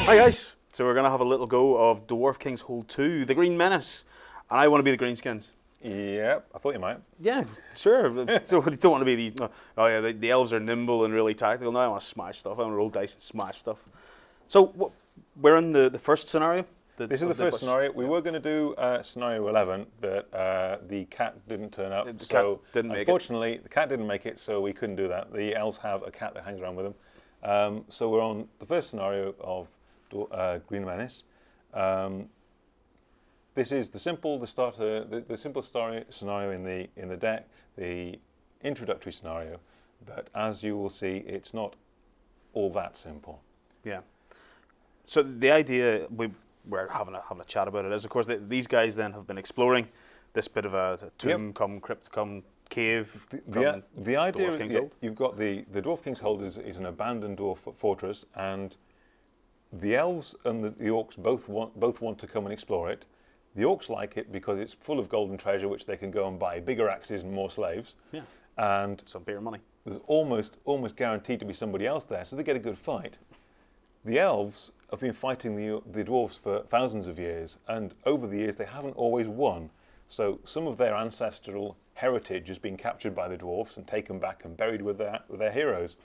Hi guys, so we're going to have a little go of Dwarf King's Hold 2, the Green Menace, and I want to be the Greenskins. Yep, I thought you might. Yeah, sure. So you don't want to be the, oh yeah, the elves are nimble and really tactical. Now I want to smash stuff, I want to roll dice and smash stuff. So we're in the first scenario? This is the first scenario. We were going to do scenario 11, but the cat didn't turn up. The cat didn't make it. Unfortunately, the cat didn't make it, so we couldn't do that. The elves have a cat that hangs around with them. So we're on the first scenario of Green Menace. This is the simple scenario in the deck, the introductory scenario. But as you will see, it's not all that simple. Yeah. So the idea we're having a chat about it is, of course, these guys then have been exploring this bit of a tomb, come crypt, come cave. The idea is you've got the Dwarf King's Hold is an abandoned dwarf fortress, and the elves and the orcs both want to come and explore it. The orcs like it because it's full of golden treasure, which they can go and buy bigger axes and more slaves. Yeah. And some beer money. There's almost guaranteed to be somebody else there, so they get a good fight. The elves have been fighting the dwarves for thousands of years, and over the years they haven't always won. So some of their ancestral heritage has been captured by the dwarves and taken back and buried with their heroes.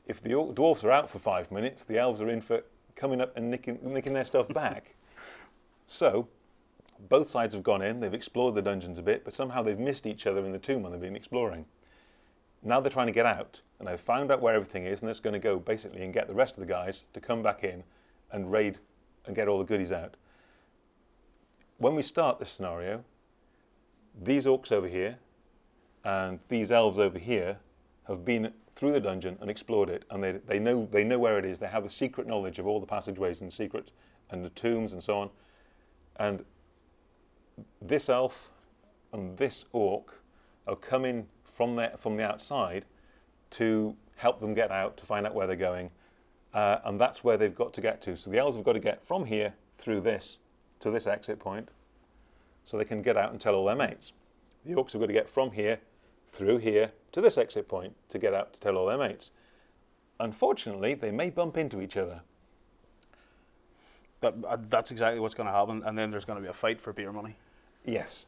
If the dwarves are out for 5 minutes, the elves are in for coming up and nicking their stuff back. So both sides have gone in, they've explored the dungeons a bit, but somehow they've missed each other in the tomb when they've been exploring. Now they're trying to get out, and they've found out where everything is, and they're going to go basically and get the rest of the guys to come back in and raid and get all the goodies out. When we start this scenario, these orcs over here and these elves over here have been through the dungeon and explored it, and they know where it is. They have the secret knowledge of all the passageways and secret and the tombs and so on. And this elf and this orc are coming from the outside to help them get out, to find out where they're going, and that's where they've got to get to. So the elves have got to get from here through this to this exit point, so they can get out and tell all their mates. The orcs have got to get from here through here to this exit point to get out to tell all their mates. Unfortunately, they may bump into each other. That's exactly what's going to happen, and then there's going to be a fight for beer money. Yes.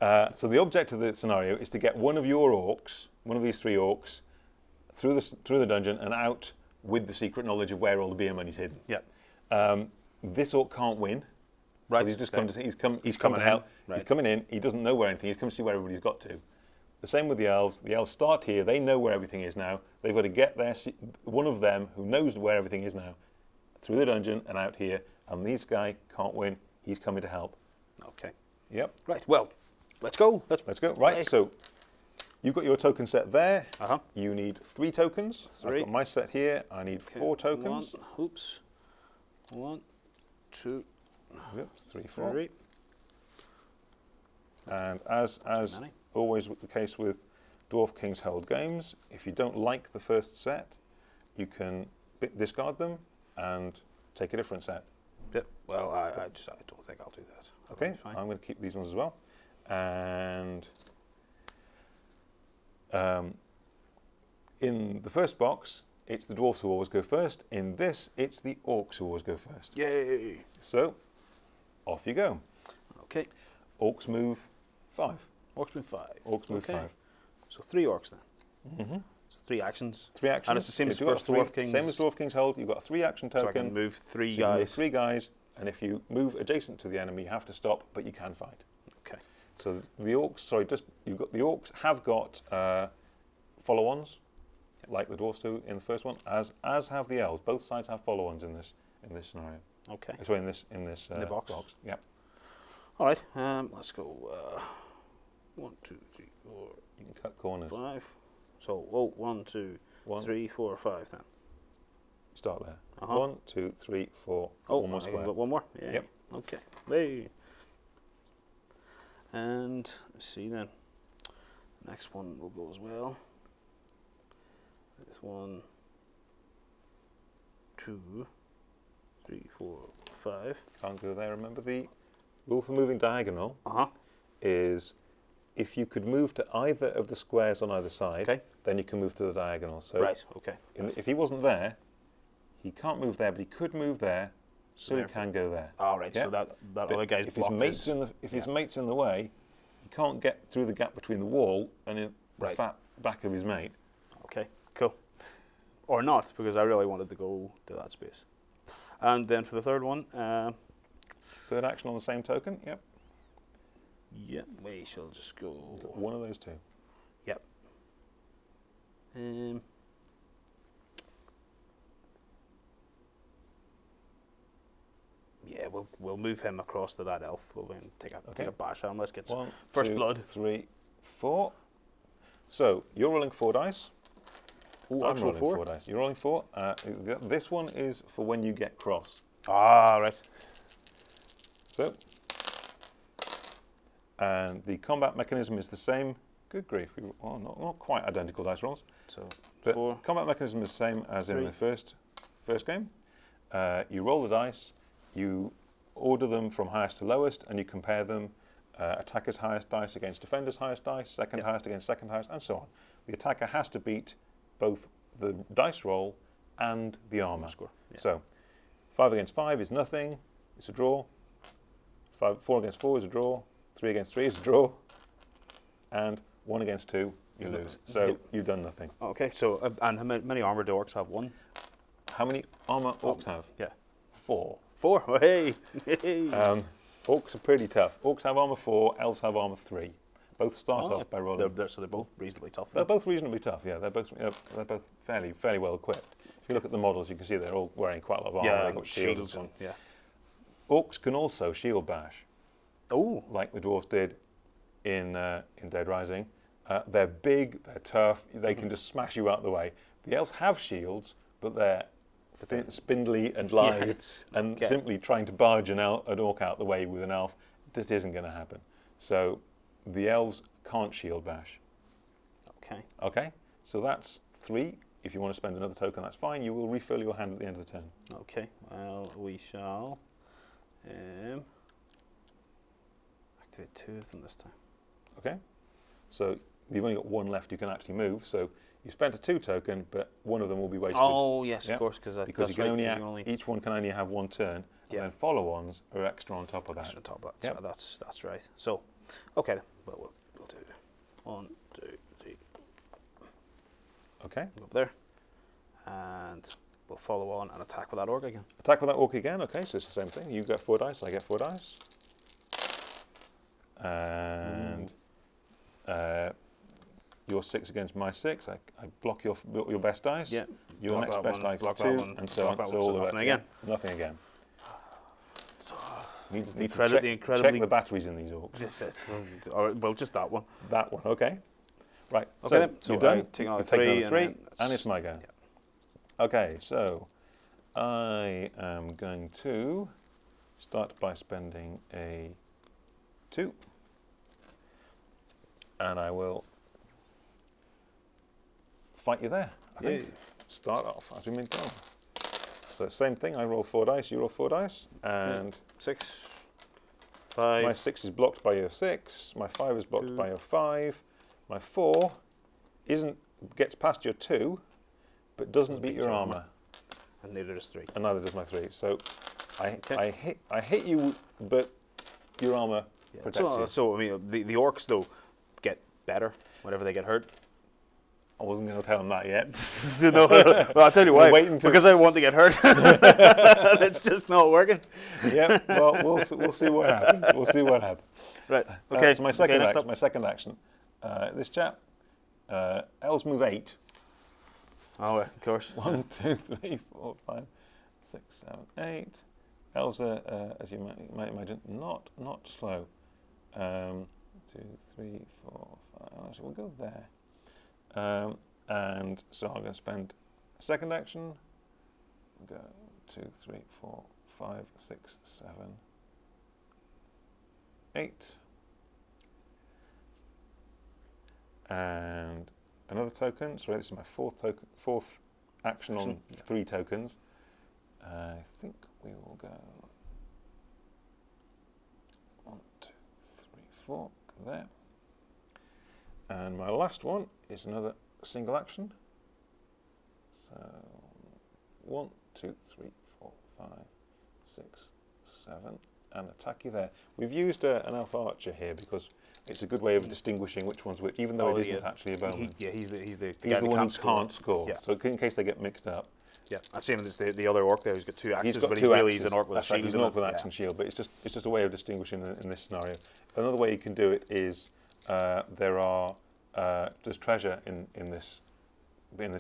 So the object of the scenario is to get one of your orcs, one of these 3 orcs, through the dungeon and out with the secret knowledge of where all the beer money's hidden. Yeah. This orc can't win. Right. He's just he's come to help. Right. He's coming in. He doesn't know where anything is. He's come to see where everybody's got to. The same with the elves. The elves start here. They know where everything is now. They've got to get there. One of them who knows where everything is now, through the dungeon and out here. And this guy can't win. He's coming to help. Okay. Yep. Right. Well, let's go. Let's go. Right. So you've got your token set there. Uh-huh. You need 3 tokens. 3. I've got my set here. I need 4 tokens. 1, 2, yep, 3, 4. 3. And as always the case with Dwarf King's Hold games, if you don't like the first set, you can discard them and take a different set. Yep. Well, I don't think I'll do that. Okay. I'm going to keep these ones as well. And in the first box, it's the dwarves who always go first. In this, it's the orcs who always go first. Yay! So, off you go. Okay. Orcs move 5. Orcs move 5. Orcs move 5. So 3 orcs then. Mm-hmm. So 3 actions. 3 actions. And it's the same as first Dwarf King's. Same as Dwarf King's Hold. You've got a 3 action token. So I can move 3 so guys. You move 3 guys, and if you move adjacent to the enemy, you have to stop, but you can fight. Okay. So the orcs, the orcs have got follow-ons, like the dwarves do in the first one, as have the elves. Both sides have follow-ons in this scenario. Okay. So in this the box. Yep. All right. Let's go. 1, 2, 3, 4. You can cut corners. 5. So 1, 2, 3, 4, 5 then. Start there. Uh-huh. 1, 2, 3, 4. Oh, one more square. Got 1 more. Yeah. Yep. Okay. Hey. And let's see then. Next one will go as well. This 1, 2, 3, 4, 5. Can't go there. Remember the rule for moving diagonal is if you could move to either of the squares on either side, then you can move to the diagonal. So right. Okay. if he wasn't there, He can't move there, but he could move there, so he can go there. All right. Yeah? So that But other guy's if his blocked mate's this. in the his mate's in the way, he can't get through the gap between the wall and the Right. fat back of his mate. Okay. Cool. Or not, because I really wanted to go to that space. And then for the third one, Third action on the same token. Yep. yeah, we shall just go. Got one of those two. Yep. Yeah, we'll move him across to that elf. We'll then take a bash at him. Let's get some 1, first 2, blood. 3, 4. So you're rolling 4 dice. Ooh, I'm actual rolling 4. 4 dice. You're rolling 4. This one is for when you get cross. Ah, right. So, and the combat mechanism is the same. Good grief, well, not quite identical dice rolls. So But 4. combat mechanism is the same as in 3. the first game. You roll the dice, you order them from highest to lowest, and you compare them. Attacker's highest dice against defender's highest dice, second highest against second highest, and so on. The attacker has to beat both the dice roll and the armor. Score. Yeah. So 5 against 5 is nothing, it's a draw. 4 against 4 is a draw. 3 against 3 is a draw. And 1 against 2, you lose. So you've done nothing. Okay, so and how many armor do orcs have? 1? How many armor orcs have? Yeah. 4. 4. Oh, hey. Orcs are pretty tough. Orcs have armor 4, elves have armor 3. Both start off by rolling. So they're both reasonably tough. They're both reasonably tough. Yeah, they're both fairly well equipped. If you look at the models, you can see they're all wearing quite a lot of armor. Yeah, They've got shields and so on. Yeah. Orcs can also shield bash, Oh. like the dwarves did in Dead Rising. They're big, they're tough. They can just smash you out the way. The elves have shields, but they're spindly and lithe, Yes. and Okay. simply trying to barge an orc out the way with an elf just isn't going to happen. So the elves can't shield bash. Okay. Okay, so that's 3. If you want to spend another token, that's fine. You will refill your hand at the end of the turn. Okay. Well, we shall activate 2 of them this time. Okay, so you've only got 1 left you can actually move. So you spent a 2 token, but one of them will be wasted. Oh yes, Yep. of course, because Because you can only each one can only have 1 turn, Yeah. and then follow-ons are extra on top of that. on top of that. Yep. So that's right. So, okay, then. Well, we'll do 1, 2, 3. Okay, Go up there, and we'll follow on and attack with that orc again. attack with that orc again. Okay, so it's the same thing. You get 4 dice, I get 4 dice. And your 6 against my 6. I block your best dice. Yeah. Your Block next that best one, dice block 2, that one, and so block on. that So one, all so the nothing rest. again. Yeah, nothing again. So Need to incredibly- check the batteries in these orcs. this is well, just that one. That one, okay. Right, Okay so then, so you're done. I take another You take 3, another 3, and then and it's my go. Yeah. Okay, so I am going to start by spending a 2. And I will fight you there, I think. Yeah. Start off as we meant to. So same thing, I roll 4 dice, you roll 4 dice, and 6, 5. my 6 is blocked by your 6, my 5 is blocked 2. by your 5, my 4 gets past your 2, but doesn't beat your armor, and neither does 3. and neither does my 3. So Okay. I hit you, but your armor protects you. So I mean, the orcs though get better whenever they get hurt. I wasn't going to tell him that yet. No, well, I'll tell you why. Wait until- Because I want to get hurt, and it's just not working. Yep. Well, we'll see what happens. We'll see what happens. Right. Okay. So my second next action. up. My second action. This chap. Elves move 8. Oh, of course. 1, 2, 3, 4, 5, 6, 7, 8. Elves are, as you might imagine, not slow. 2, 3, 4, 5. Actually, we'll go there. And so I'm going to spend a second action. Go 2, 3, 4, 5, 6, 7, 8. And another token. Sorry, this is my fourth action on 3 tokens. I think we will go 1, 2, 3, 4. Go there. And my last one is another single action. So 1, 2, 3, 4, 5, 6, 7, and attack you there. We've used an elf archer here because it's a good way of distinguishing which one's which, even though it isn't actually a bowman. He's the He's guy the one who score. can't score. Yeah. So in case they get mixed up. Yeah, I've seen the other orc there who's got 2 axes, He's got but 2 he's axes. an orc with a That's shield. right, he's an orc with an axe and shield, but it's just a way of distinguishing in this scenario. Another way you can do it is there's treasure in this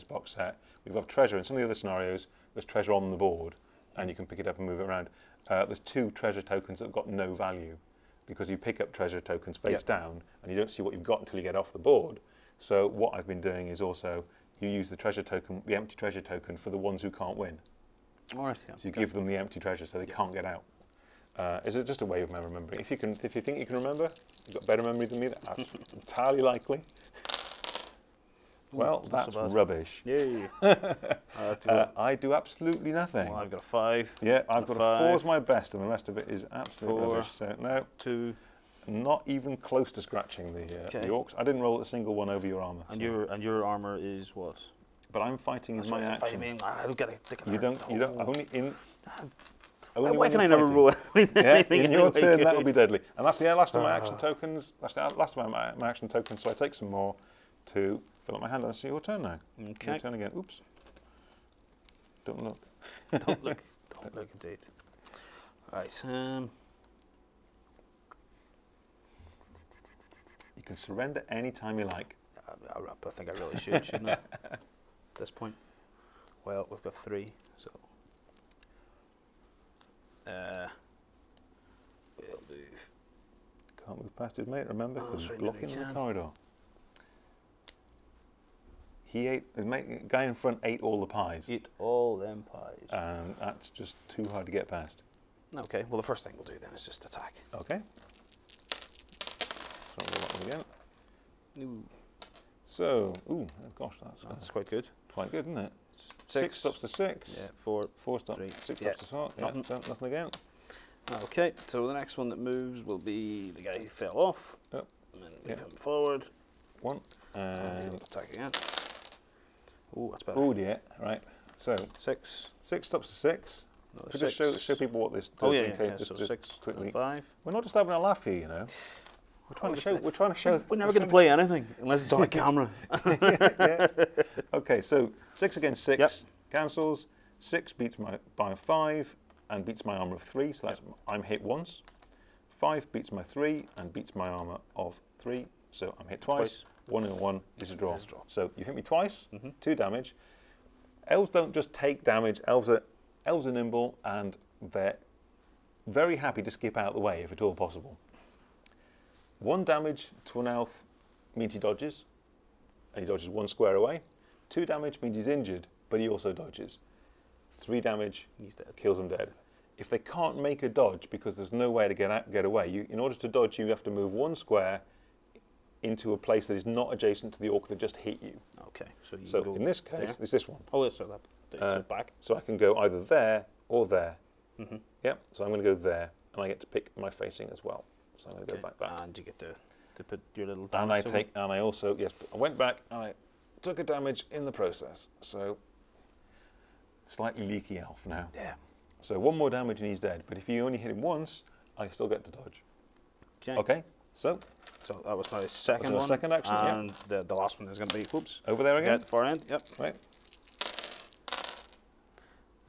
box set. We've got treasure in some of the other scenarios. There's treasure on the board, and you can pick it up and move it around. There's 2 treasure tokens that have got no value, because you pick up treasure tokens face down, and you don't see what you've got until you get off the board. So what I've been doing is also you use the treasure token, the empty treasure token, for the ones who can't win. All right. Yeah. So you give them the empty treasure so they can't get out. It's just a way of remembering. If you think you can remember, you've got better memory than me. That's entirely likely. Well, that's rubbish. Yay. I do absolutely nothing. Well, I've got a 5. Yeah, I've got a 4 as my best, and the rest of it is absolute rubbish. So no, 2. not even close to scratching the orcs. I didn't roll a single one over your armor. And your armor is what? But I'm fighting as my action. I don't get it. You don't. Only in. Why can I never roll anything? In your turn, that will be deadly. And that's the last of my action tokens. That's the last of my action tokens. So I take some more to fill up my hand. That's your turn now. Okay. Your turn again. Oops. Don't look. Don't look. Don't look indeed. Right. You can surrender any time you like. I think I really should, shouldn't I? At this point. Well, we've got 3, so we'll move. Can't move past his mate, remember, because he's blocking the corridor. The guy in front ate all the pies. Eat all them pies. And that's just too hard to get past. Okay, well the first thing we'll do then is just attack. Okay. So we'll roll that one again. Ooh. So, gosh, that's quite good. Quite good, isn't it? 6 stops to 6. Yeah, 4. 4 stops. 3. 6 stops to 4. Yeah, Nothing. So nothing again. Okay, so the next one that moves will be the guy who fell off. Yep. And then move him forward. 1. And attack again. Oh, that's better. Oh dear. Right. So 6. 6 stops to 6. Could just show people what this does. Oh yeah. So just 6 quickly. 5. We're not just having a laugh here, you know. We're trying to show. We're never going to play anything unless it's on a camera. Yeah. Okay, so 6 against 6 Yep. cancels. 6 beats my by 5 and beats my armor of 3. So that's I'm hit once. 5 beats my 3 and beats my armor of 3. So I'm hit twice. 1 and 1 is a draw. So you hit me twice. 2 damage. Elves don't just take damage. Elves are nimble, and they're very happy to skip out of the way if at all possible. 1 damage to an elf means he dodges, and he dodges 1 square away. 2 damage means he's injured, but he also dodges. 3 damage, he's dead. Kills him dead. If they can't make a dodge because there's no way to get away, in order to dodge, you have to move 1 square into a place that is not adjacent to the orc that just hit you. Okay. So in this case, it's this one. Oh, so that back. So I can go either there or there. Yep. So I'm going to go there, and I get to pick my facing as well. So I'm going to go back. And you get to put your little damage. And I also I went back and I took a damage in the process. So slightly leaky elf now. Yeah. So 1 more damage and he's dead. But if you only hit him once, I still get to dodge. Okay. So that was my second one. Second action. And the last one is going to be over there again. Far end. Yep. Right.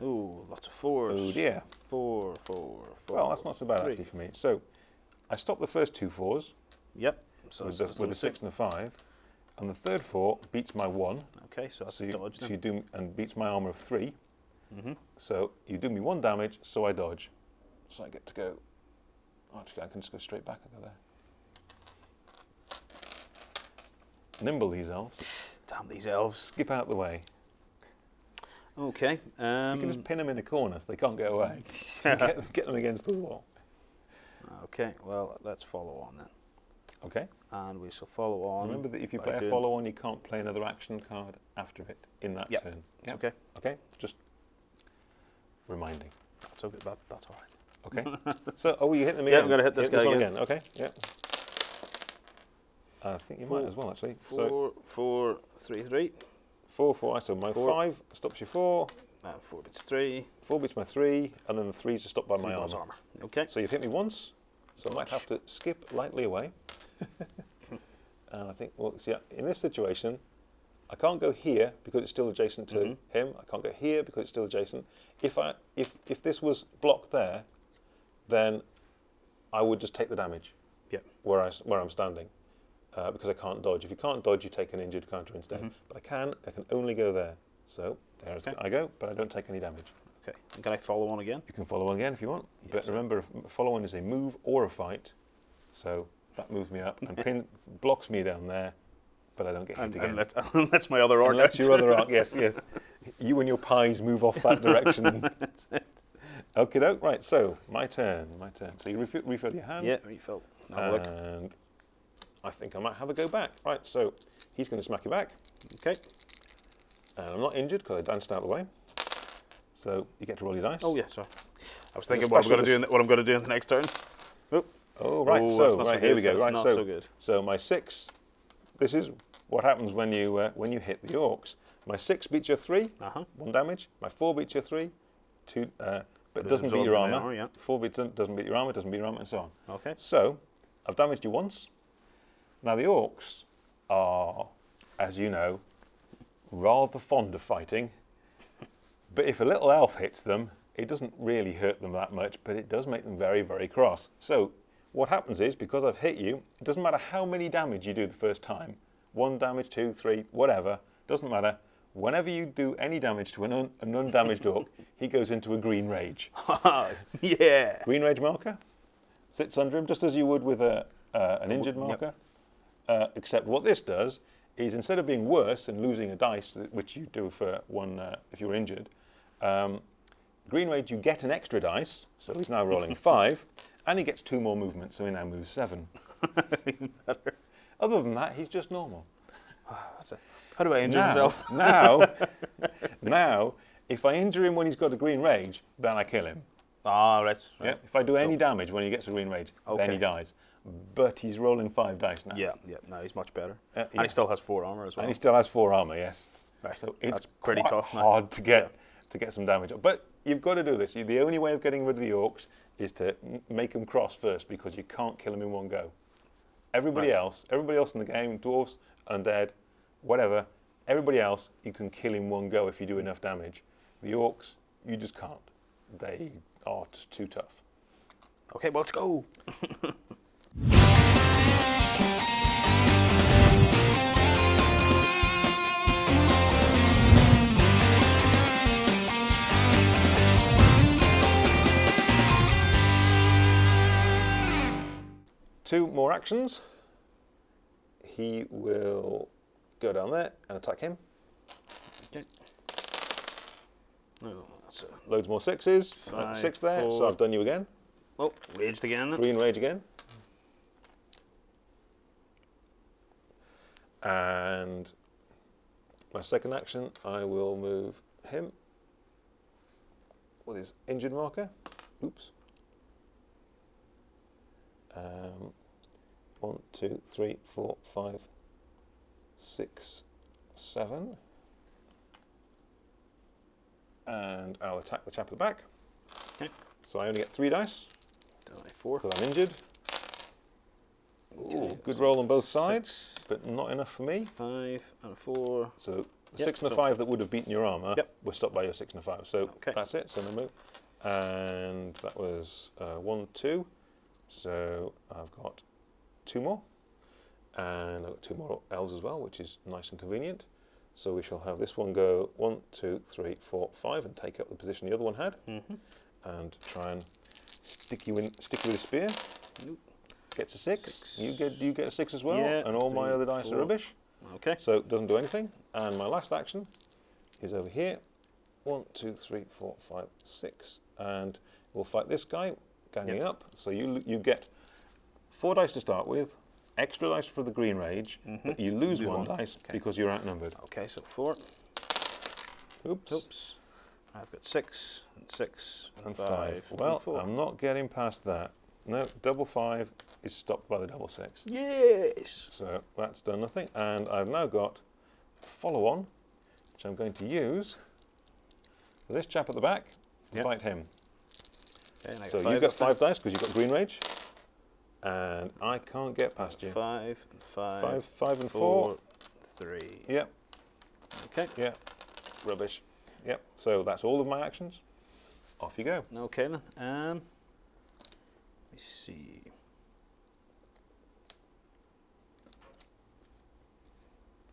Ooh, lots of 4s. Oh dear. 4. Well, that's not so bad actually for me. So I stopped the first 2 4s. Yep. So with the 6 and the 5, and the third 4 beats my 1. Okay, so that's a dodge. So you do and beats my armor of 3. So you do me 1 damage, so I dodge. So I get to go. Actually, I can just go straight back over there. Nimble these elves. Damn these elves! Skip out the way. Okay. You can just pin them in a corner so they can't get away. get them against the wall. Okay. Well, let's follow on then. Okay. And we shall follow on. Remember that if you play a follow on, you can't play another action card after it in that turn. Yep. Okay. Okay. Just reminding. That's okay. That's all right. Okay. So, you hit them again. Yeah, I'm going to hit this guy again. Okay. Yeah. I think you might as well actually. 4, 4, 3, 3. 4, 4. So my 5 stops you 4. 4 beats 3. 4 beats my 3, and then the 3s are stopped by my Plus armor. armor. Okay. So you've hit me once, so I might have to skip lightly away. And I think, well, see, in this situation, I can't go here because it's still adjacent to him. I can't go here because it's still adjacent. If this was blocked there, then I would just take the damage. Yep. Where I'm standing, because I can't dodge. If you can't dodge, you take an injured counter instead. But I can only go there. So there I go, but I don't take any damage. Okay. And can I follow on again? You can follow on again if you want. Yes, But remember, follow on is a move or a fight. So that moves me up and blocks me down there, but I don't get hit again. And that's my other arc. Unless your other arc, yes. You and your pies move off that direction. That's it. Okay, doke. Right, so my turn. So you refill your hand. Yeah, refill. Have a look. And I think I might have a go back. Right, so he's going to smack you back. Okay. And I'm not injured because I danced out of the way. So you get to roll your dice. Oh yeah, sorry. I was thinking what I'm going to do in the next turn. Oh, Oh right, that's not so here we good. go. Right, Not so good. So my 6. This is what happens when you hit the orcs. My 6 beats your 3, 1 damage. My 4 beats your 3, 2, but doesn't beat your armor. Yeah. 4 beats doesn't beat your armor, doesn't beat your armor, and so on. Okay. So I've damaged you once. Now the orcs are, as you know, rather fond of fighting. But if a little elf hits them, it doesn't really hurt them that much, but it does make them very, very cross. So what happens is, because I've hit you, it doesn't matter how many damage you do the first time. 1 damage, 2, 3, whatever, doesn't matter. Whenever you do any damage to an undamaged orc, he goes into a green rage. Yeah. Green rage marker sits under him, just as you would with an injured marker. Except what this does is, instead of being worse and losing a dice, which you do for one if you're injured, green rage, you get an extra dice, so he's now rolling 5, and he gets 2 more movements, so he now moves 7. Even better. Other than that, he's just normal. That's it. How do I injure myself? Now, if I injure him when he's got a green rage, then I kill him. Ah, right. Yeah? If I do any damage when he gets a green rage, then he dies. But he's rolling 5 dice now. Yeah. No, he's much better. And he still has 4 armor as well. And he still has 4 armor, yes. Right. So it's That's pretty tough now. hard to get some damage. But you've got to do this. The only way of getting rid of the orcs is to make them cross first, because you can't kill them in one go. Everybody else in the game, dwarves, undead, whatever, everybody else, you can kill in one go if you do enough damage. The orcs, you just can't. They are just too tough. Okay, well, let's go. Two more actions. He will go down there and attack him. Okay. Oh, that's Loads more 6s. 6 there, 4. so I've done you again. Oh, raged again then. Green rage again. And my second action, I will move him with his injured marker. Oops. 1, 2, 3, 4, 5, 6, 7. And I'll attack the chap at the back. Okay. So I only get 3 dice. Die 4. Because I'm injured. Ooh, good roll on both sides, but not enough for me. 5 and 4. So the 6 and a 5 that would have beaten your armour were stopped by your 6 and a 5. So that's it. So no move. And that was 1, 2. So I've got 2 more. And I've got 2 more elves as well, which is nice and convenient. So we shall have this one go 1, 2, 3, 4, 5, and take up the position the other one had, and try and stick you with a spear. Nope. Gets a 6. You get a 6 as well, Yeah, and all 3, my other dice 4. are rubbish. Okay. So it doesn't do anything. And my last action is over here. 1, 2, 3, 4, 5, 6, and we'll fight this guy, ganging up. So you get 4 dice to start with. Extra dice for the green rage, but you lose 1 dice because you're outnumbered. Okay, so 4. Oops. Oops. I've got 6 and 6 and 5. and Well, 4. I'm not getting past that. No, double 5 is stopped by the double 6. Yes. So that's done nothing. And I've now got follow on, which I'm going to use So this chap at the back, Yep. fight him. Okay, and I So got you five get this time. 5 dice because you've got green rage. And I can't get past you. 5 and 5. 5 and 4. 3. Yep. Okay. Yep. Rubbish. Yep. So that's all of my actions. Off you go. Okay then. Let me see.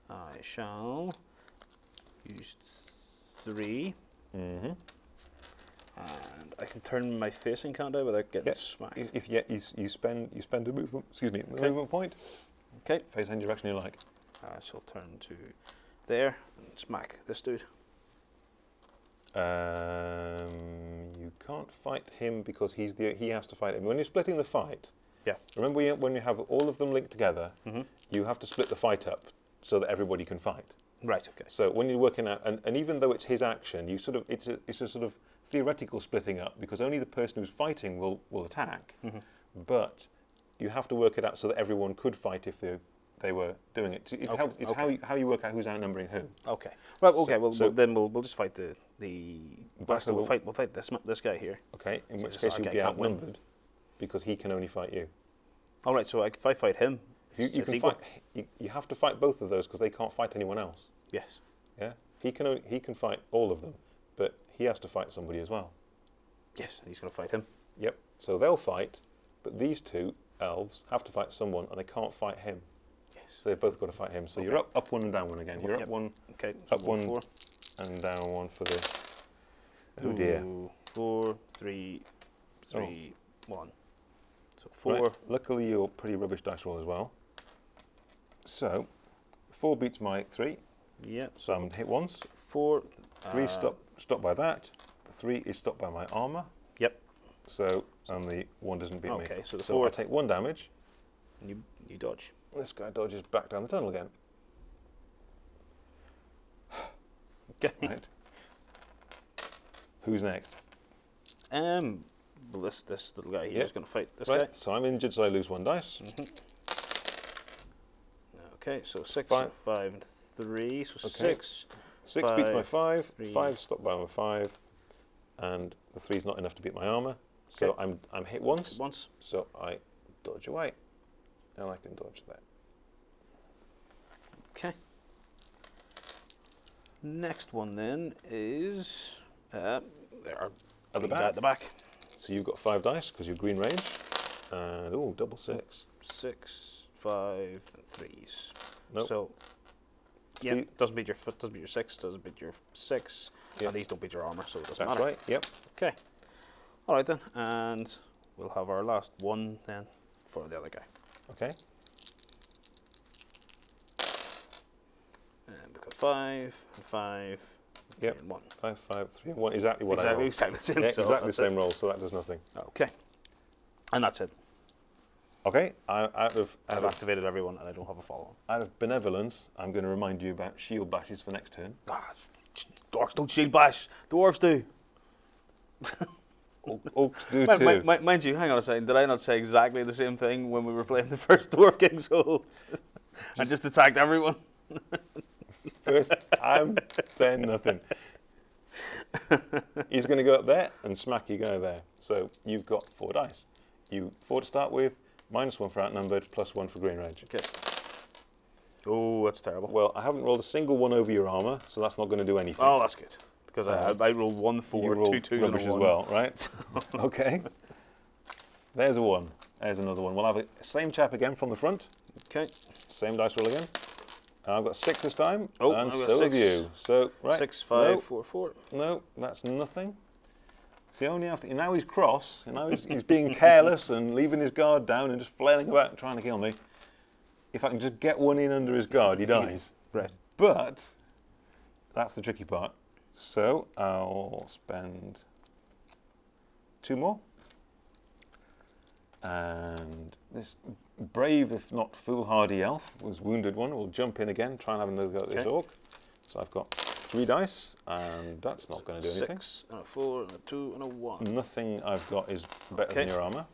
I shall use 3, Mm-hmm. and I can turn my facing, can't I, without getting Yep. smacked? If you spend a movement, excuse me, a movement point. Okay. Face any direction you like. I shall turn to there and smack this dude. You can't fight him because he has to fight him. When you're splitting the fight, Yeah. remember when you have all of them linked together, Mm-hmm. you have to split the fight up so that everybody can fight. Right. Okay. So when you're working out, and even though it's his action, you sort of it's a sort of theoretical splitting up because only the person who's fighting will attack, Mhm. but you have to work it out so that everyone could fight if they were doing it. It Okay, helps. It's okay. how you work out who's outnumbering who. Okay. Right. Okay. So- well, so- then we'll just fight the. Back We'll to fight this guy here. Okay, in So which just- case okay, you'll be can't win. outnumbered because he can only fight you. All right. So if I fight him, You it's can equal. fight. You have to fight both of those because they can't fight anyone else. Yes. Yeah, he can fight all of them, but he has to fight somebody as well. Yes. He's going to fight him. Yep. So they'll fight, but these two elves have to fight someone, and they can't fight him. Yes. So they've both got to fight him. So Okay. you're up 1 and down 1 again. You're Yep. up 1 Okay. Up 1 4. and down 1 for this. Oh dear. 4, 3, 3, 1. So 4. Right. Luckily, you're pretty rubbish dice roll as well. So 4 beats my 3. Yep. So I'm hit once. 4. 3 stopped by that. The 3 is stopped by my armor. Yep. So and the 1 doesn't beat me. Okay. So the So 4. I take 1 damage. You dodge. This guy dodges back down the tunnel again. Okay. Right. Who's next? Well, this little guy here Yep. is going to fight this Right. guy. So I'm injured, so I lose 1 dice. Okay. So 6, Five. 5, and 3. So Okay. 6. 6 beats my 5. 3. 5 stopped by my 5, and the 3 is not enough to beat my armor. So Okay. I'm hit once. Once. So I dodge away, and I can dodge that. Okay. Next one then is there. At the Guy back. At the back. So you've got 5 dice because you're green rage, and oh, double 6. 6, 5, and 3s. Nope. So yeah, Three- doesn't beat your foot. Doesn't beat your 6. Doesn't beat your 6. Yeah. And these don't beat your armor, so it doesn't That's matter. right. Yep. Okay. All right then, and we'll have our last one then for the other guy. Okay. And we've got 5 and 5. Yep. 3 and 1. 5, 5, 3, 1. Exactly what I rolled. Exactly the same. Yeah, so exactly the that's same roll. So that does nothing. it. Okay. And that's it. Okay. Out I've activated everyone, and I don't have a follow-on. of benevolence, I'm going to remind you about shield bashes for next turn. Dwarves don't shield bash. Dwarves do. Orcs do too. Mind you, hang on a second. Did I not say exactly the same thing when we were playing the first Dwarf King's Hold? I just attacked everyone. First, I'm saying nothing. He's going to go up there and smack you guy there. So you've got 4 dice. 4 to start with, -1 for outnumbered, +1 for green rage. Okay. Oh, that's terrible. Well, I haven't rolled a single 1 over your armor, so that's not going to do anything. Oh, that's good. Because I rolled 1 you 4, rolled 2 2 rubbish and a 1. as well, right? Okay. There's a 1. There's another 1. We'll have the same chap again from the front. Okay. Same dice roll again. I've got 6 this time, Oh, and I've got so 6. have you. So, right. 6 5 no, 4 4. no, that's nothing. See, only after now he's cross. Now he's being careless and leaving his guard down and just flailing about and trying to kill me. If I can just get 1 in under his guard, he dies. Right. But that's the tricky part. So I'll spend 2 more. And this brave, if not foolhardy elf, was wounded one, will jump in again, try and have another go at this Okay. orc. So I've got 3 dice, and that's not going to do anything. 6 and a 4 and a 2 and a 1. Nothing I've got is better Okay. than your armor.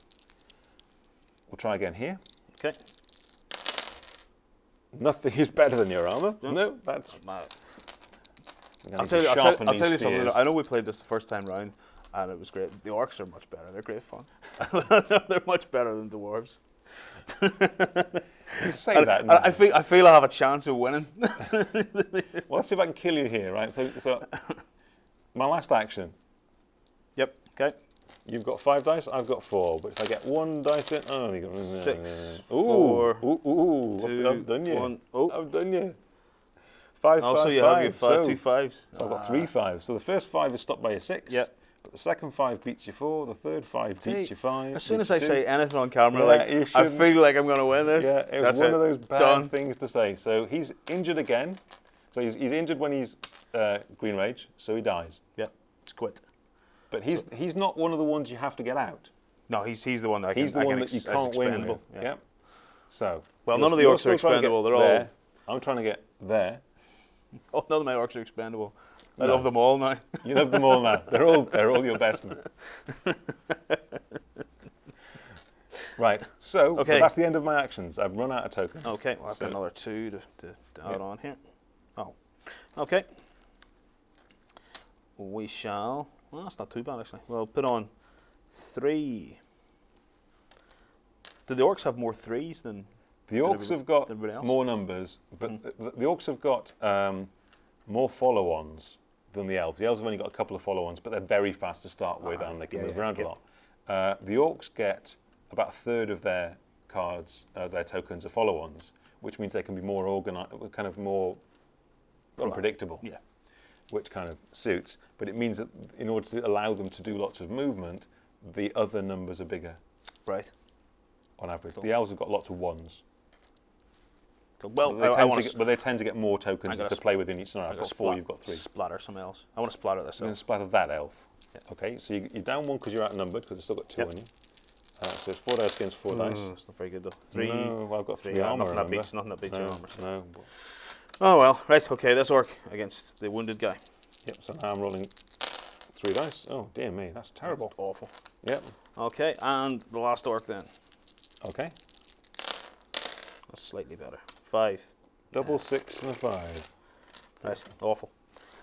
We'll try again here. Okay. Nothing is better than your armor. No. No, that's No. I'll tell you something. I know we played this the first time round, and it was great. The orcs are much better. They're great fun. They're much better than dwarves. You say that. I feel I have a chance of winning. Well, let's see if I can kill you here, right? So my last action. Yep. Okay. You've got 5 dice. I've got 4. But if I get 1 dice in, I only got 6. Ooh, 4. Ooh. 2. I've done you. 1. Oh. I've done you. 5, Also, 5, you 5. have your 2 5s. So I've got 3 5s. So the first 5 is stopped by a 6. Yep. But the second 5 beats you 4. The third 5 beats you 5. As soon as I say anything on camera, Yeah, like I feel like I'm going to win this. Yeah, it was That's one of those bad Done. things to say. So he's injured again. So he's injured when he's green rage, so he dies. Yeah, it's quit. But he's not one of the ones you have to get out. No, he's the one that I can. He's the one that you can't win with. Yeah. Yep. So well, none of the orcs are expendable. They're there. all. I'm trying to get there. Oh, none of my orcs are expendable. I love them all now. You love them all now. They're all your best men. Right. So that's the end of my actions. I've run out of tokens. Okay. Well, I've got another 2 to add on here. Oh. Okay. We shall. Well, that's not too bad actually. We'll put on 3. Do the orcs have more 3s than? The orcs have got else? more numbers, but the orcs have got more follow-ons than the elves. The elves have only got a couple of follow-ons, but they're very fast to start with, and they can move around a lot. The orcs get about a third of their cards, their tokens are follow-ons, which means they can be more organized, kind of more unpredictable. Yeah. Which kind of suits, but it means that in order to allow them to do lots of movement, the other numbers are bigger. Right. On average, the elves have got lots of 1s. Well, but they tend to get more tokens to play with in each scenario. I've got 4, you've got 3. Splatter some else. I want to splatter this. You're going to splatter that elf. Yeah. Okay, so you're down 1 because you're outnumbered, because you've still got 2 on you. So it's 4 dice against 4 dice. It's not very good though. 3. No, well, I've got 3 armor. Nothing that beats your armor. No. Oh well, right. Okay, this orc against the wounded guy. Yep. So now I'm rolling 3 dice. Oh dear me, that's terrible. That's awful. Yep. Okay, and the last orc then. Okay. That's slightly better. 5. Double 6 and a 5. Right, awful.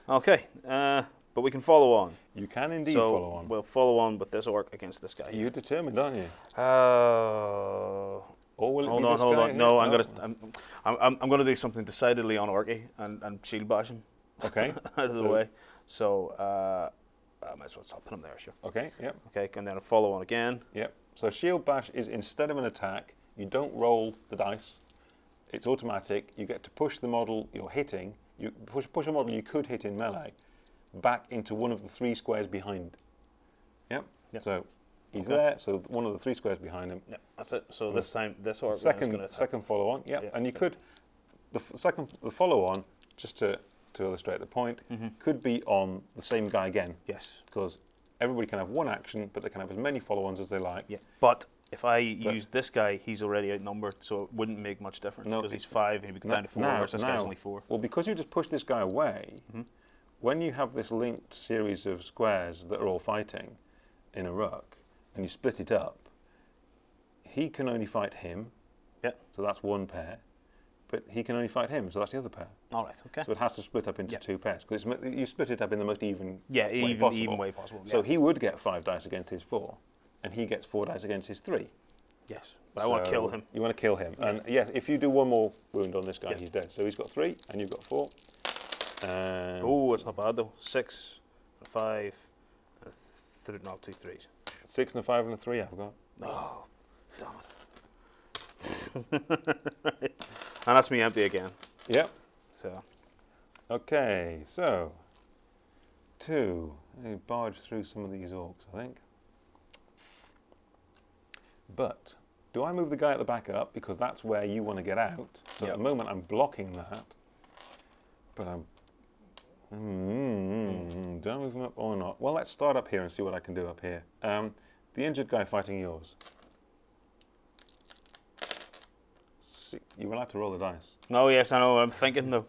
Okay, but we can follow on. You can indeed follow on. We'll follow on with this orc against this guy. You're determined, aren't you? Or will it hold on. No, I'm gonna do something decidedly unorky and shield bash him. Okay. Out of the way. So I might as well put him there, sure. Okay. Yep. Okay, and then a follow on again. Yep. So shield bash is instead of an attack, you don't roll the dice. It's automatic. You get to push the model you're hitting. You push a model you could hit in melee back into one of the 3 squares behind. Yep. So he's there. So one of the 3 squares behind him. Yep. That's it. So this time, this orc second follow on. Yep. And you could the follow on, just to illustrate the point, could be on the same guy again. Yes. Because everybody can have 1 action, but they can have as many follow-ons as they like. Yes. But if I use this guy, he's already outnumbered, so it wouldn't make much difference because he's 5 and he'd be down to 4, whereas this guy's only 4. Well, because you just push this guy away, when you have this linked series of squares that are all fighting in a ruck, and you split it up, he can only fight him. Yeah. So that's 1 pair. But he can only fight him, so that's the other pair. All right, okay. So it has to split up into 2 pairs, because you split it up in the most even even way possible. So he would get 5 dice against his 4, and he gets 4 dice against his 3. Yes, but I want to kill him. You want to kill him. And yes, if you do 1 more wound on this guy, he's dead. So he's got 3, and you've got 4. Oh, it's not bad though. 6, 5, 3, no, 2 3s. 6 and a 5 and a 3 I've got. Oh, damn it. Right. And that's me empty again. Yep. So. Okay, so 2. Let me barge through some of these orcs, I think. But do I move the guy at the back up because that's where you want to get out? So at the moment I'm blocking that, but I'm. Do I move him up or not? Well, let's start up here and see what I can do up here. The injured guy fighting yours. You're allowed to roll the dice. No, yes, I know. I'm thinking though.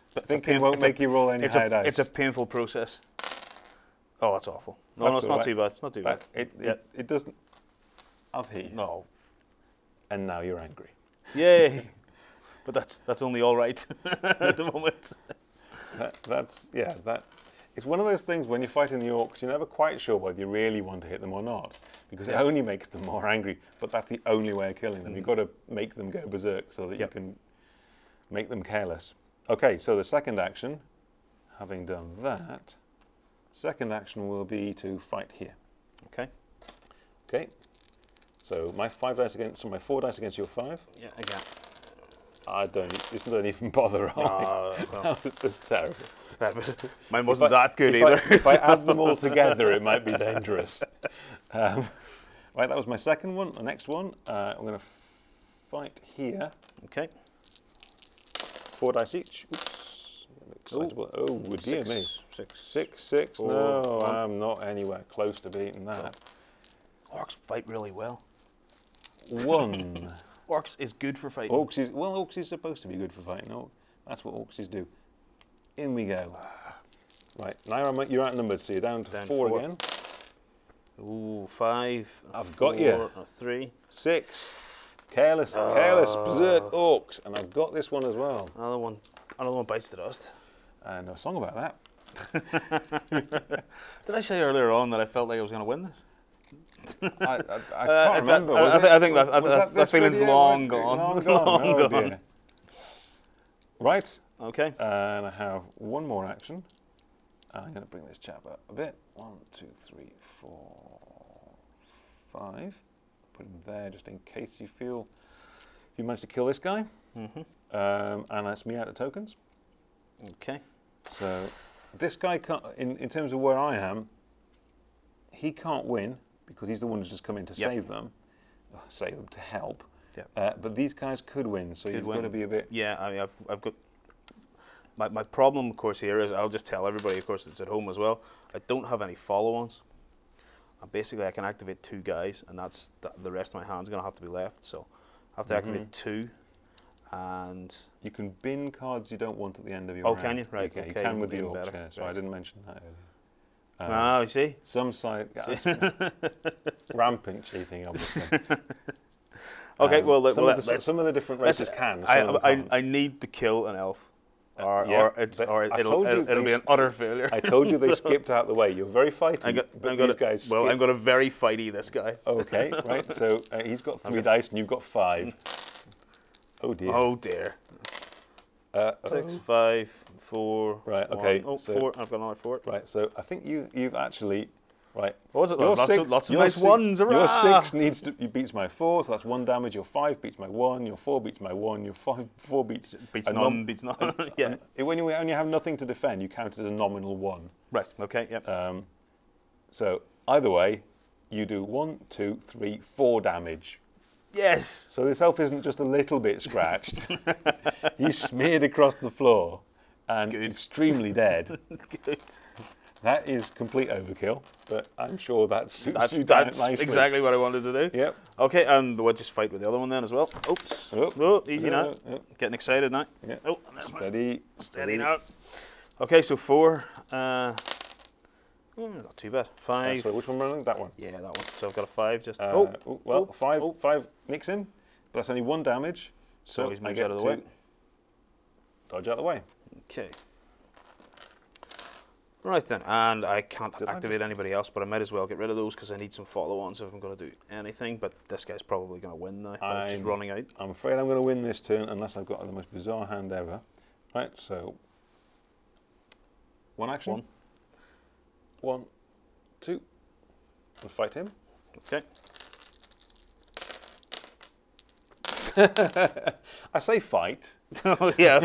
Thinking won't make you roll any high dice. It's a painful process. Oh, that's awful. No, it's not too bad. It's not too bad. It doesn't. Up here. No. And now you're angry. Yay! But that's only all right at the moment. It's one of those things when you're fighting the orcs, you're never quite sure whether you really want to hit them or not, because it only makes them more angry. But that's the only way of killing them. You've got to make them go berserk so that you can make them careless. Okay, so the second action, having done that, second action will be to fight here. Okay. Okay. So my 4 dice against your 5. Yeah, again. Just don't even bother. Well. This is terrible. Mine wasn't that good either. If I add them all together, it might be dangerous. Right, that was my second one. The next one, I'm going to fight here. Okay. 4 dice each. Oops. Oh, dear me. 6. Four, No, 1. I'm not anywhere close to beating that. Orcs fight really well. 1. Orcs is good for fighting. Orcs is supposed to be good for fighting. No, that's what orcs do. In we go. Right, now you're outnumbered, so you're down to 4 again. Ooh, 5. I've 4, got you. 3. 6. Careless, berserk orcs, and I've got this one as well. Another one bites the dust. No song about that. Did I say earlier on that I felt like I was going to win this? I can't remember. I think that feeling's long gone. Long gone. Right. Okay. And I have one more action. I'm going to bring this chap up a bit. 1, 2, 3, 4, 5. Put him there just in case you manage to kill this guy. And that's me out of tokens. Okay. So this guy can't, in terms of where I am, he can't win because he's the one who's just come in to save them to help. Yep. But these guys could win, so you've got to be a bit. Yeah, I mean, I've got. My problem, of course, here is I'll just tell everybody, of course, that's at home as well. I don't have any follow-ons. Basically, I can activate 2 guys, and the rest of my hand's going to have to be left. So I have to activate 2, and you can bin cards you don't want at the end of your round. Oh, can you? Right. Okay. You can with the orcs. Yeah, so I didn't mention that earlier. You see? Some side rampant cheating, obviously. Okay, some of the different races can. I need to kill an elf. Or it'll be an utter failure. I told you they skipped out the way. You're very fighty, these guys skip. I'm going to very fighty this guy. Okay, right. So he's got 3 dice and you've got 5. Oh dear. Oh dear. 6, 5, 4. Right. Okay. 1. Oh, so 4. I've got another 4. Right. So I think you've actually. Right. What was it? Lots of nice ones. Your 6 beats my 4, so that's 1 damage. Your 5 beats my 1. Your 4 beats my 1. Your 4 beats none. Yeah. When you only have nothing to defend, you count as a nominal 1. Right. Okay. Yep. So either way, you do 1, 2, 3, 4 damage. Yes. So this elf isn't just a little bit scratched. He's smeared across the floor and extremely dead. Good. That is complete overkill, but I'm sure that's exactly what I wanted to do. Yep. Okay, and we'll just fight with the other one then as well. Oops. Oh, easy now. Getting excited now. Yep. Oh, steady now. Okay, so 4. Not too bad. 5. So which one running? That one. Yeah, that one. So I've got a 5. Just. 5 nicks him, but that's only 1 damage. So he's moved out of the way. Dodge out of the way. Okay. Right then, and I can't activate anybody else, but I might as well get rid of those because I need some follow-ons if I'm going to do anything. But this guy's probably going to win now. I'm just running out. I'm afraid I'm going to win this turn unless I've got the most bizarre hand ever. Right, so 1 action. 1, 2. We'll fight him. Okay. I say fight. Oh yeah,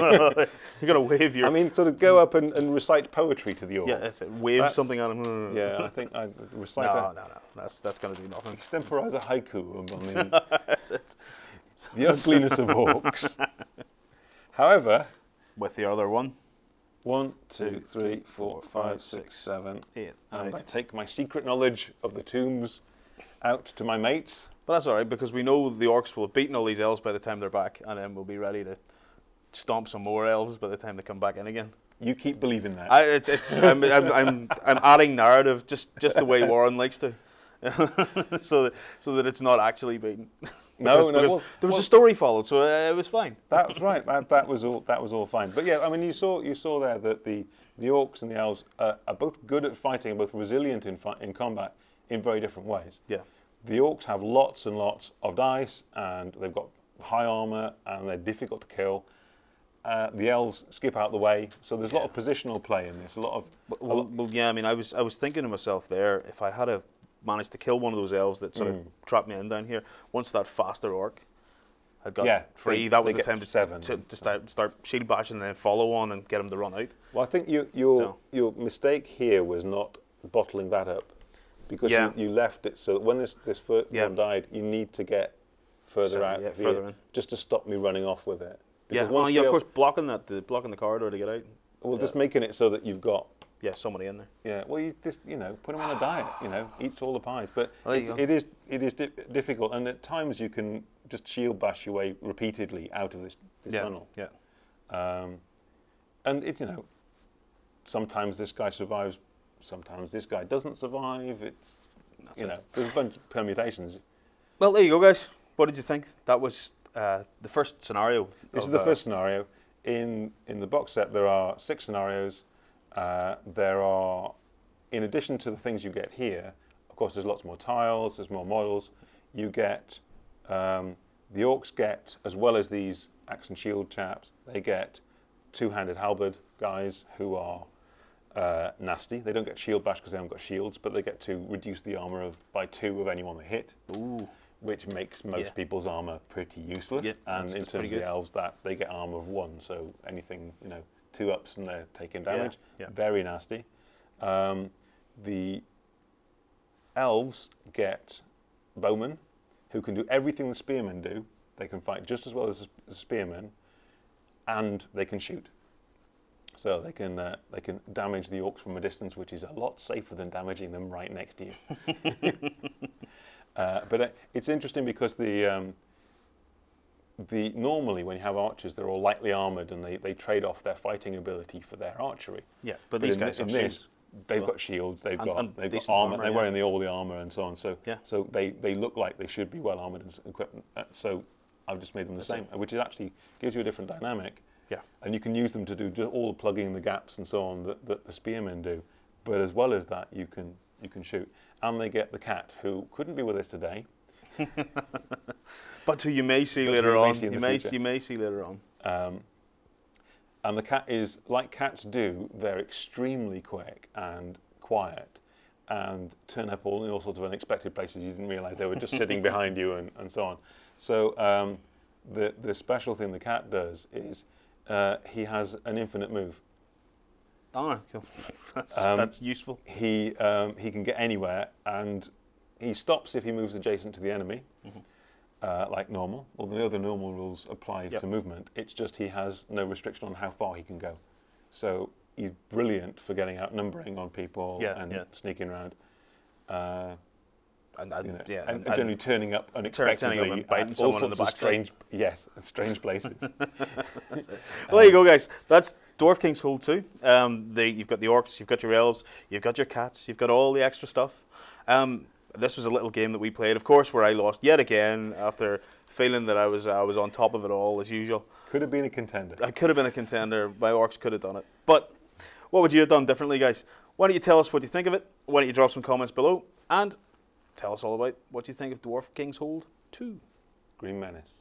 you got to wave your. I mean, sort of go up and recite poetry to the orc. Yeah, that's it. Wave something at him. Yeah, I think I recite. No. That's going to do nothing. Extemporize a haiku on the ugliness of orcs. However, with the other one. 1, 2, 3, 4, 5, 6, 7, 8. And I take my secret knowledge of the tombs out to my mates. But that's all right, because we know the orcs will have beaten all these elves by the time they're back, and then we'll be ready to stomp some more elves by the time they come back in again. You keep believing that. I'm adding narrative just the way Warren likes to, so that it's not actually beaten. Because there was a story followed, so it was fine. That was right. That was all fine. But yeah, I mean, you saw there that the orcs and the elves are both good at fighting and both resilient in combat in very different ways. Yeah. The orcs have lots and lots of dice, and they've got high armor, and they're difficult to kill. The elves skip out the way, so there's a lot of positional play in this. Well, yeah. I mean, I was thinking to myself there, if I had managed to kill one of those elves that sort of trapped me in down here, once that faster orc had got free, that was the time to start shield bashing and then follow on and get him to run out. Well, I think your mistake here was not bottling that up, because you left it so that when this first one died, you need to get further out, further in, just to stop me running off with it. Because of course, blocking the corridor to get out. Well, just making it so that you've got somebody in there. Yeah, well, you just put them on a diet. Eats all the pies, but it is difficult, and at times you can just shield bash your way repeatedly out of this tunnel. Yeah. And sometimes this guy survives, sometimes this guy doesn't survive. There's a bunch of permutations. Well, there you go, guys. What did you think? That was the first scenario. This is the first scenario. In the box set, there are 6 scenarios. There are, in addition to the things you get here, of course, there's lots more tiles, there's more models. You get, the orcs get, as well as these axe and shield chaps, they get 2-handed halberd guys who are nasty. They don't get shield bash because they haven't got shields, but they get to reduce the armor by 2 of anyone they hit. Ooh. Which makes most people's armor pretty useless. Yeah, and in terms of the elves, they get armor of 1, so anything 2 ups and they're taking damage. Yeah. Very nasty. The elves get bowmen, who can do everything the spearmen do. They can fight just as well as the spearmen, and they can shoot. So they can damage the orcs from a distance, which is a lot safer than damaging them right next to you. But it's interesting because normally when you have archers, they're all lightly armoured and they trade off their fighting ability for their archery. Yeah, but these guys have shields. They've got shields, they've got armour, they're wearing all the armour and so on. So they look like they should be well armoured and equipped. So I've just made them the same, which actually gives you a different dynamic. Yeah. And you can use them to do just all the plugging in the gaps and so on that the spearmen do. But as well as that, you can shoot. And they get the cat, who couldn't be with us today. But who you may see later on. You may see later on. And the cat is, like cats do, they're extremely quick and quiet and turn up all sorts of unexpected places. You didn't realise they were just sitting behind you and so on. So the special thing the cat does is he has an infinite move. Oh, that's useful. He can get anywhere, and he stops if he moves adjacent to the enemy, like normal. All the other normal rules apply to movement. It's just he has no restriction on how far he can go. So he's brilliant for getting outnumbering on people and sneaking around. And generally turning up unexpectedly and biting someone in the back. Strange places. Well, there you go, guys. That's Dwarf King's Hold 2. You've got the orcs, you've got your elves, you've got your cats, you've got all the extra stuff. This was a little game that we played, of course, where I lost yet again after feeling that I was on top of it all as usual. Could have been a contender. I could have been a contender. My orcs could have done it. But what would you have done differently, guys? Why don't you tell us what you think of it? Why don't you drop some comments below? And tell us all about what you think of Dwarf King's Hold 2. Green Menace.